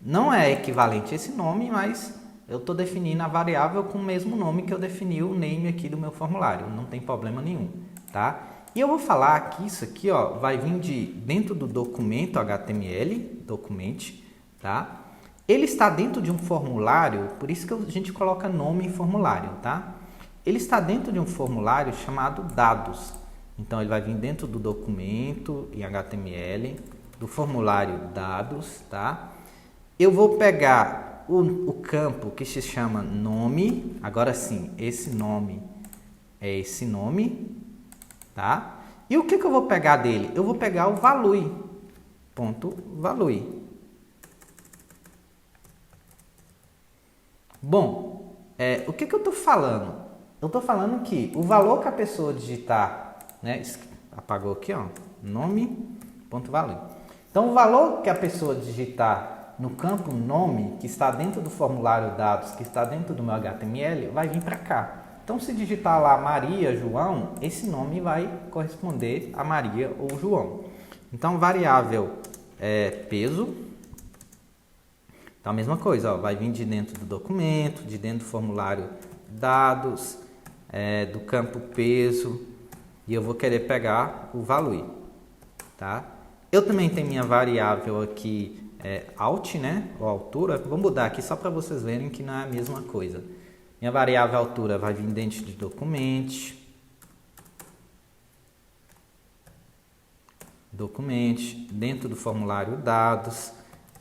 Não é equivalente a esse nome, mas eu estou definindo a variável com o mesmo nome que eu defini o name aqui do meu formulário. Não tem problema nenhum, tá? E eu vou falar que isso aqui, ó, vai vir dentro do documento HTML, document, tá? Ele está dentro de um formulário, por isso que a gente coloca nome em formulário, tá? Ele está dentro de um formulário chamado dados. Então, ele vai vir dentro do documento em HTML, do formulário dados, tá? Eu vou pegar o campo que se chama nome, agora sim, esse nome é esse nome, tá? E o que eu vou pegar dele? Eu vou pegar o value, ponto value. Bom, o que eu estou falando? Eu estou falando que o valor que a pessoa digitar, né? Apagou aqui, ó, nome, ponto value. Então, o valor que a pessoa digitar no campo nome, que está dentro do formulário dados, que está dentro do meu HTML, vai vir para cá. Então, se digitar lá Maria, João, esse nome vai corresponder a Maria ou João. Então, variável peso. Então, a mesma coisa, ó, vai vir de dentro do documento, de dentro do formulário dados, do campo peso, e eu vou querer pegar o value, tá? Eu também tenho minha variável aqui, alt, né, ou altura. Vou mudar aqui só para vocês verem que não é a mesma coisa. Minha variável altura vai vir dentro de document, dentro do formulário dados.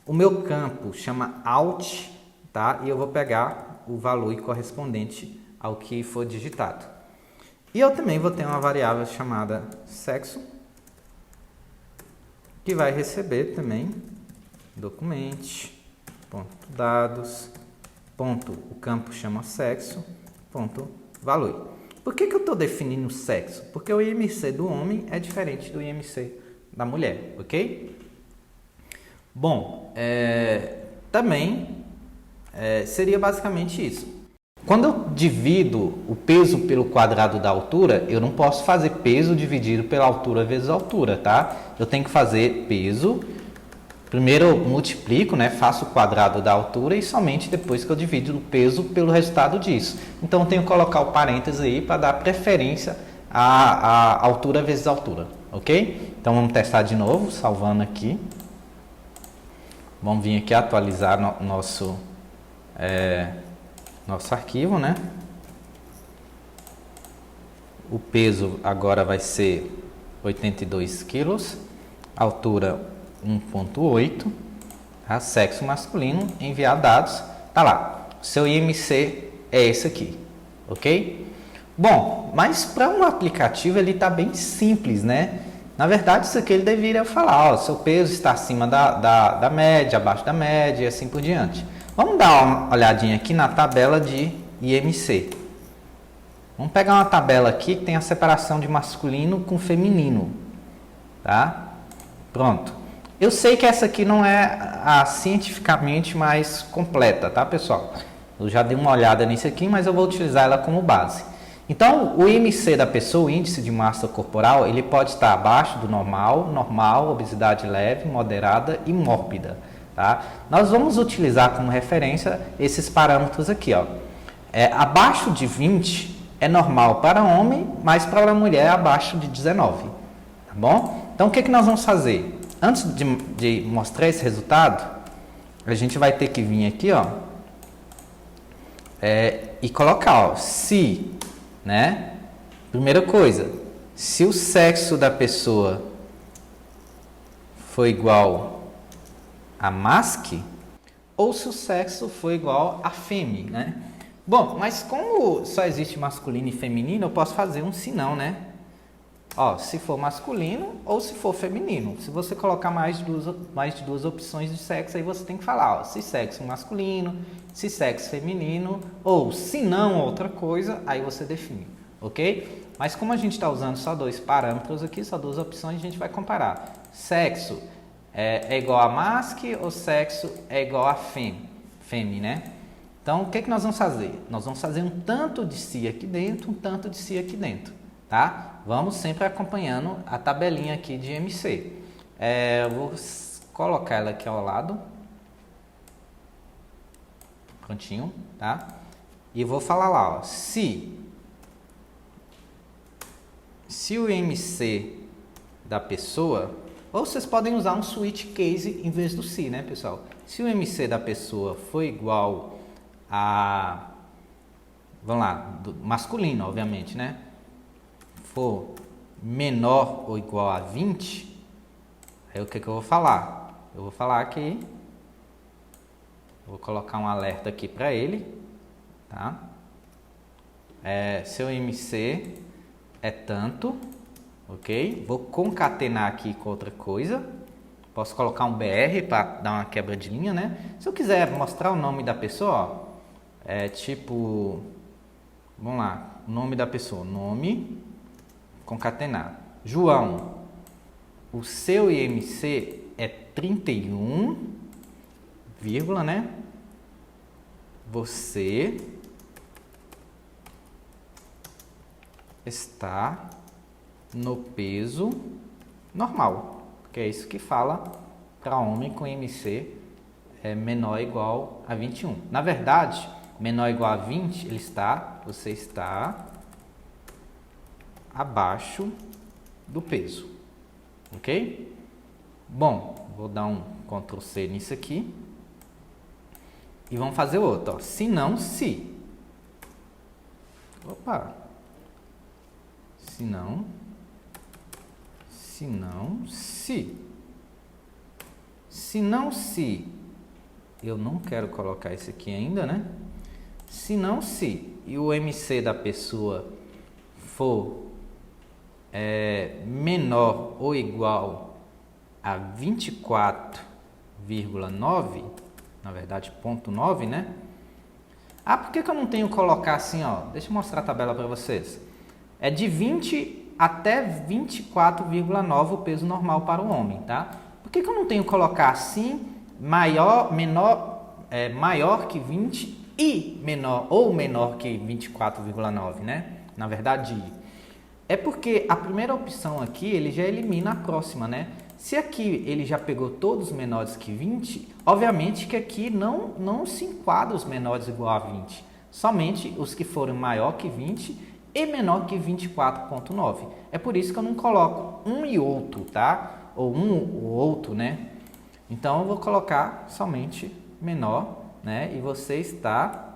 O meu campo chama alt, tá? E eu vou pegar o valor correspondente ao que for digitado. E eu também vou ter uma variável chamada sexo, que vai receber também document.dados, o campo chama sexo, value. Por que eu estou definindo sexo? Porque o IMC do homem é diferente do IMC da mulher, ok? Bom, também seria basicamente isso. Quando eu divido o peso pelo quadrado da altura, eu não posso fazer peso dividido pela altura vezes altura, tá? Eu tenho que fazer peso, primeiro eu multiplico, né? Faço o quadrado da altura e somente depois que eu divido o peso pelo resultado disso. Então eu tenho que colocar o parênteses aí para dar preferência à altura vezes altura, ok? Então vamos testar de novo, salvando aqui. Vamos vir aqui atualizar nosso arquivo, né? O peso agora vai ser 82 quilos, altura 1.8, tá? Sexo masculino, enviar dados, tá lá. Seu IMC é esse aqui, ok? Bom, mas para um aplicativo ele está bem simples, né? Na verdade, isso aqui ele deveria falar, ó, seu peso está acima da média, abaixo da média e assim por diante. Vamos dar uma olhadinha aqui na tabela de IMC. Vamos pegar uma tabela aqui que tem a separação de masculino com feminino, tá? Pronto. Eu sei que essa aqui não é a cientificamente mais completa, tá, pessoal? Eu já dei uma olhada nisso aqui, mas eu vou utilizar ela como base. Então, o IMC da pessoa, o índice de massa corporal, ele pode estar abaixo do normal, obesidade leve, moderada e mórbida. Tá? Nós vamos utilizar como referência esses parâmetros aqui. Ó. Abaixo de 20 é normal para homem, mas para a mulher é abaixo de 19. Tá bom? Então, o que nós vamos fazer? Antes de mostrar esse resultado, a gente vai ter que vir aqui, ó, e colocar, ó, se, né? Primeira coisa, se o sexo da pessoa for igual a masc, ou se o sexo for igual a fêmea, né? Bom, mas como só existe masculino e feminino, eu posso fazer um se não, né? Ó, se for masculino ou se for feminino. Se você colocar mais de duas opções de sexo, aí você tem que falar, ó, se sexo masculino, se sexo feminino, ou se não outra coisa, aí você define, ok? Mas como a gente está usando só dois parâmetros aqui, só duas opções, a gente vai comparar. Sexo é igual a masc ou sexo é igual a fêmea, né? Então, o que nós vamos fazer? Nós vamos fazer um tanto de si aqui dentro, um tanto de si aqui dentro, tá? Vamos sempre acompanhando a tabelinha aqui de MC. Eu vou colocar ela aqui ao lado. Prontinho, tá? E vou falar lá, ó, se o MC da pessoa, ou vocês podem usar um switch case em vez do se, né, pessoal? Se o MC da pessoa for igual a, vamos lá, masculino, obviamente, né? For menor ou igual a 20, aí o que eu vou falar? Eu vou falar que vou colocar um alerta aqui para ele, tá? Seu MC é tanto, ok? Vou concatenar aqui com outra coisa. Posso colocar um BR para dar uma quebra de linha, né? Se eu quiser mostrar o nome da pessoa, ó, tipo, vamos lá, o nome da pessoa, nome, concatenar. João, o seu IMC é 31, vírgula, né? Você está no peso normal, que é isso que fala para homem com IMC menor ou igual a 21. Na verdade, menor ou igual a 20, você está abaixo do peso, ok? Bom, vou dar um Ctrl C nisso aqui e vamos fazer outro, ó. Se não, se. Opa. Se não, se. Se não, se. Eu não quero colocar esse aqui ainda, né? Se não, se. E o MC da pessoa for menor ou igual a 24,9, na verdade, 0,9, né? Ah, por que eu não tenho que colocar assim, ó? Deixa eu mostrar a tabela para vocês. É de 20 até 24,9 o peso normal para o homem, tá? Por que eu não tenho que colocar assim, maior que 20 e menor que 24,9, né? Na verdade, é porque a primeira opção aqui, ele já elimina a próxima, né? Se aqui ele já pegou todos os menores que 20, obviamente que aqui não se enquadra os menores igual a 20. Somente os que forem maior que 20 e menor que 24,9. É por isso que eu não coloco um e outro, tá? Ou um ou outro, né? Então, eu vou colocar somente menor, né? E você está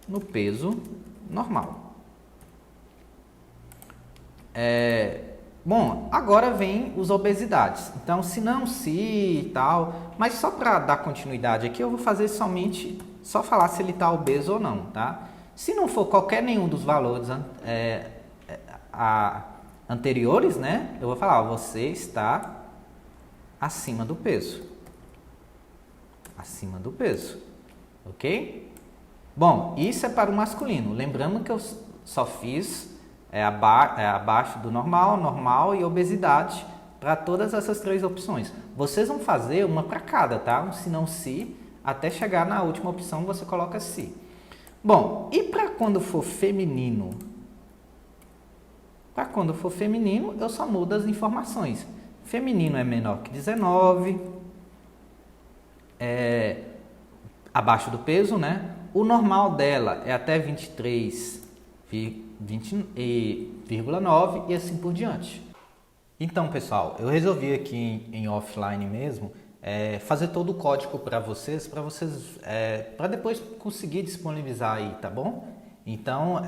no peso normal. Bom, agora vem os obesidades. Então, se não, se e tal. Mas só para dar continuidade aqui, eu vou fazer só falar se ele está obeso ou não, tá? Se não for qualquer nenhum dos valores anteriores, né? Eu vou falar, você está acima do peso. Acima do peso. Ok? Bom, isso é para o masculino. Lembrando que eu só fiz abaixo do normal e obesidade para todas essas três opções. Vocês vão fazer uma para cada, tá? Um se não se até chegar na última opção você coloca se. Bom, e para quando for feminino? Para quando for feminino, eu só mudo as informações. Feminino é menor que 19, abaixo do peso, né? O normal dela é até 23,9 e assim por diante. Então, pessoal, eu resolvi aqui em offline mesmo fazer todo o código para vocês para depois conseguir disponibilizar aí, tá bom? Então,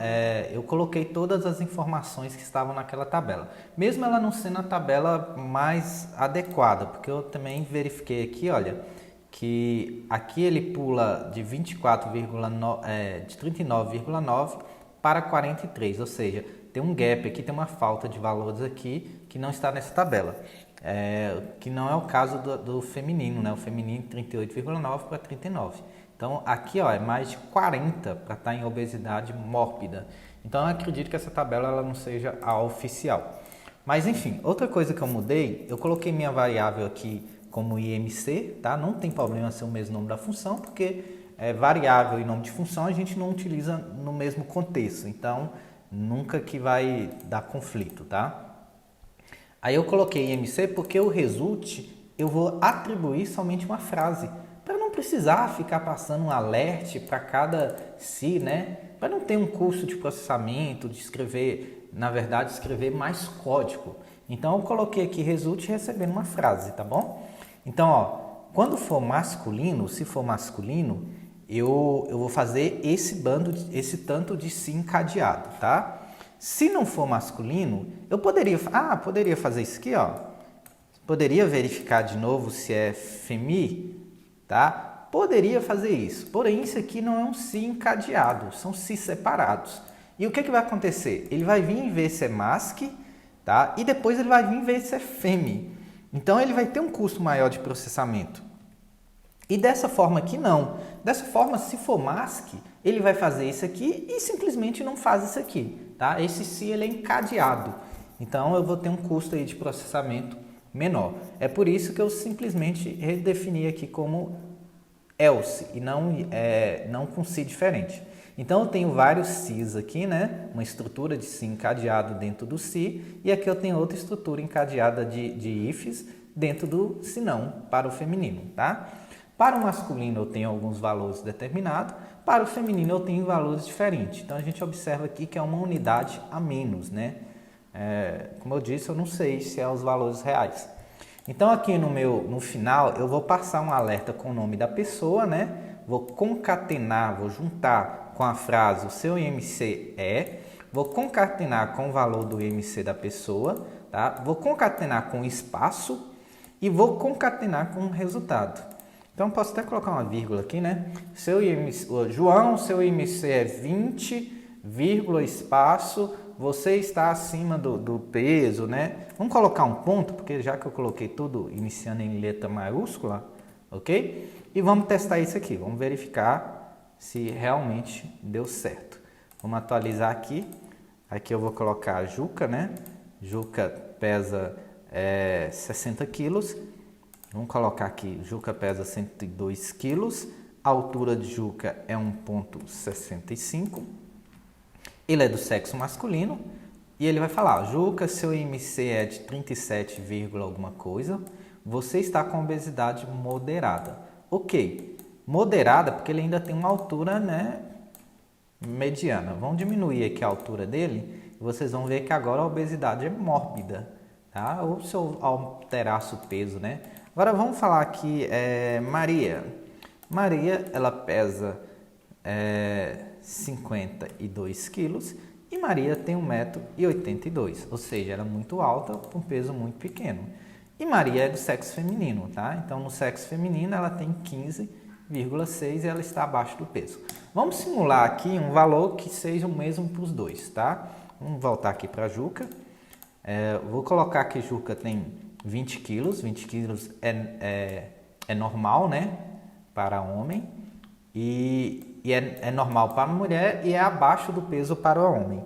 eu coloquei todas as informações que estavam naquela tabela, mesmo ela não sendo a tabela mais adequada, porque eu também verifiquei aqui, olha, que aqui ele pula de 39,9 para 43, ou seja, tem um gap aqui, tem uma falta de valores aqui que não está nessa tabela, que não é o caso do feminino, né? O feminino 38,9 para 39. Então aqui ó, é mais de 40 para estar em obesidade mórbida. Então eu acredito que essa tabela ela não seja a oficial. Mas enfim, outra coisa que eu mudei, eu coloquei minha variável aqui como IMC, tá? Não tem problema ser o mesmo nome da função, porque variável e nome de função a gente não utiliza no mesmo contexto, então nunca que vai dar conflito, tá? Aí eu coloquei IMC porque o result eu vou atribuir somente uma frase, para não precisar ficar passando um alert para cada se, né? Para não ter um custo de processamento, de escrever, na verdade, escrever mais código. Então eu coloquei aqui result recebendo uma frase, tá bom? Então, ó, quando for masculino, se for masculino, eu vou fazer esse tanto de se encadeado, tá? Se não for masculino, eu poderia fazer isso aqui, ó. Poderia verificar de novo se é femi, tá? Poderia fazer isso. Porém, isso aqui não é um se encadeado, são se separados. E o que vai acontecer? Ele vai vir em vez se é mask, tá? E depois ele vai vir em vez se é femi. Então ele vai ter um custo maior de processamento. E dessa forma aqui não. Dessa forma, se for mask, ele vai fazer isso aqui e simplesmente não faz isso aqui, tá? Esse se ele é encadeado. Então eu vou ter um custo aí de processamento menor. É por isso que eu simplesmente redefini aqui como else e não com se diferente. Então eu tenho vários se's aqui, né? Uma estrutura de se encadeado dentro do se, e aqui eu tenho outra estrutura encadeada de ifs dentro do se não para o feminino, tá? Para o masculino eu tenho alguns valores determinados, para o feminino eu tenho valores diferentes. Então a gente observa aqui que é uma unidade a menos, né? Como eu disse, eu não sei se é os valores reais. Então aqui no final eu vou passar um alerta com o nome da pessoa, né? Vou concatenar, vou juntar com a frase o seu IMC vou concatenar com o valor do IMC da pessoa, tá? Vou concatenar com o espaço e vou concatenar com o resultado. Então posso até colocar uma vírgula aqui, né? João, seu IMC é 20, vírgula, espaço, você está acima do peso, né? Vamos colocar um ponto, porque já que eu coloquei tudo iniciando em letra maiúscula, ok? E vamos testar isso aqui, vamos verificar se realmente deu certo. Vamos atualizar aqui. Aqui eu vou colocar a Juca, né? Juca pesa 60 quilos. Vamos colocar aqui, Juca pesa 102 quilos. A altura de Juca é 1,65. Ele é do sexo masculino. E ele vai falar, Juca, seu IMC é de 37, alguma coisa. Você está com obesidade moderada. Ok, moderada porque ele ainda tem uma altura, né, mediana. Vamos diminuir aqui a altura dele e vocês vão ver que agora a obesidade é mórbida, tá? Ou se eu alterasse o peso, né? Agora vamos falar aqui, Maria. Maria, ela pesa 52 quilos e Maria tem 1,82 m, ou seja, ela é muito alta com um peso muito pequeno. E Maria é do sexo feminino, tá? Então, no sexo feminino, ela tem 15,6 e ela está abaixo do peso. Vamos simular aqui um valor que seja o mesmo para os dois, tá? Vamos voltar aqui para a Juca. Vou colocar que Juca tem 20 quilos. 20 quilos é normal, né? Para homem. E é normal para mulher e é abaixo do peso para o homem.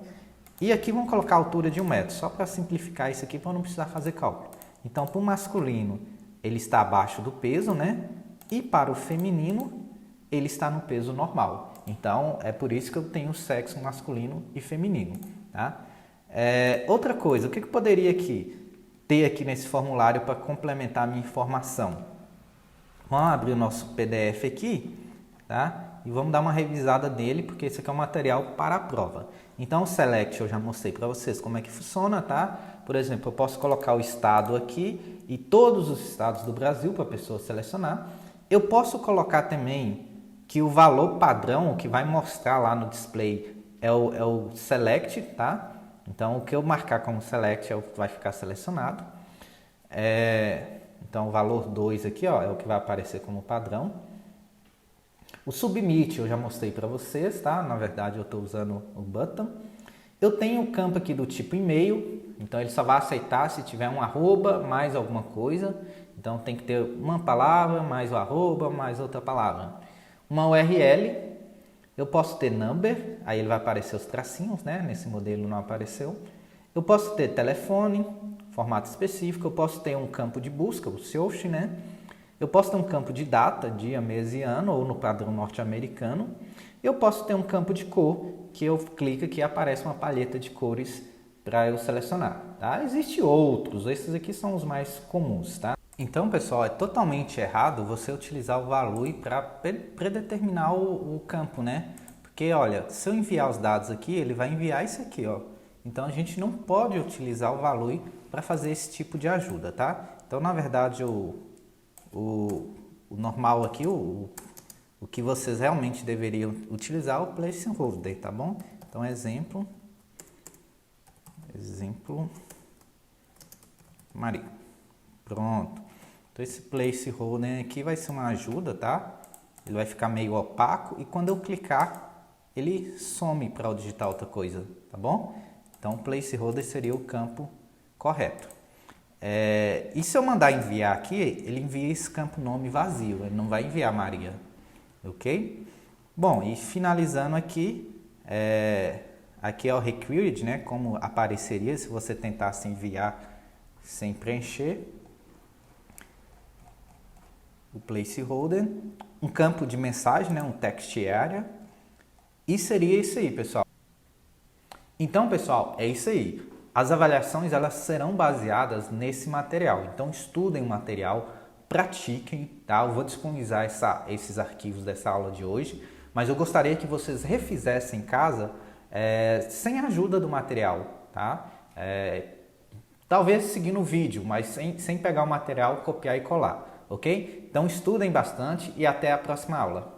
E aqui vamos colocar a altura de 1 metro, só para simplificar isso aqui, para não precisar fazer cálculo. Então, para o masculino, ele está abaixo do peso, né? E para o feminino, ele está no peso normal. Então, é por isso que eu tenho sexo masculino e feminino, tá? Outra coisa, o que eu poderia ter aqui nesse formulário para complementar a minha informação? Vamos abrir o nosso PDF aqui, tá? E vamos dar uma revisada nele, porque esse aqui é um material para a prova. Então, o Select eu já mostrei para vocês como é que funciona, tá? Por exemplo, eu posso colocar o estado aqui e todos os estados do Brasil para a pessoa selecionar. Eu posso colocar também que o valor padrão, o que vai mostrar lá no display, é o Select, tá? Então, o que eu marcar como Select é o que vai ficar selecionado. Então, o valor 2 aqui, ó, é o que vai aparecer como padrão. O Submit eu já mostrei para vocês, tá? Na verdade, eu estou usando o button. Eu tenho o campo aqui do tipo e-mail, então ele só vai aceitar se tiver um arroba mais alguma coisa. Então, tem que ter uma palavra, mais o arroba, mais outra palavra. Uma URL, eu posso ter number, aí ele vai aparecer os tracinhos, né? Nesse modelo não apareceu. Eu posso ter telefone, formato específico, eu posso ter um campo de busca, o search, né? Eu posso ter um campo de data, dia, mês e ano, ou no padrão norte-americano. Eu posso ter um campo de cor, que eu clico aqui e aparece uma palheta de cores para eu selecionar, tá? Existem outros, esses aqui são os mais comuns, tá? Então, pessoal, é totalmente errado você utilizar o value para predeterminar o campo, né? Porque, olha, se eu enviar os dados aqui, ele vai enviar isso aqui, ó. Então, a gente não pode utilizar o value para fazer esse tipo de ajuda, tá? Então, na verdade, o normal aqui, o que vocês realmente deveriam utilizar é o placeholder, tá bom? Então, exemplo, Maria. Pronto. Então, esse placeholder aqui vai ser uma ajuda, tá? Ele vai ficar meio opaco e quando eu clicar, ele some para eu digitar outra coisa, tá bom? Então, o placeholder seria o campo correto. E se eu mandar enviar aqui, ele envia esse campo nome vazio, ele não vai enviar Maria, ok? Bom, e finalizando aqui, aqui é o required, né? Como apareceria se você tentasse enviar sem preencher. O placeholder, um campo de mensagem, né? Um text area. E seria isso aí, pessoal. Então, pessoal, é isso aí. As avaliações elas serão baseadas nesse material. Então, estudem o material, pratiquem, tá? Eu vou disponibilizar esses arquivos dessa aula de hoje, mas eu gostaria que vocês refizessem em casa sem a ajuda do material, tá? Talvez seguindo o vídeo, mas sem pegar o material, copiar e colar, ok? Então, estudem bastante e até a próxima aula.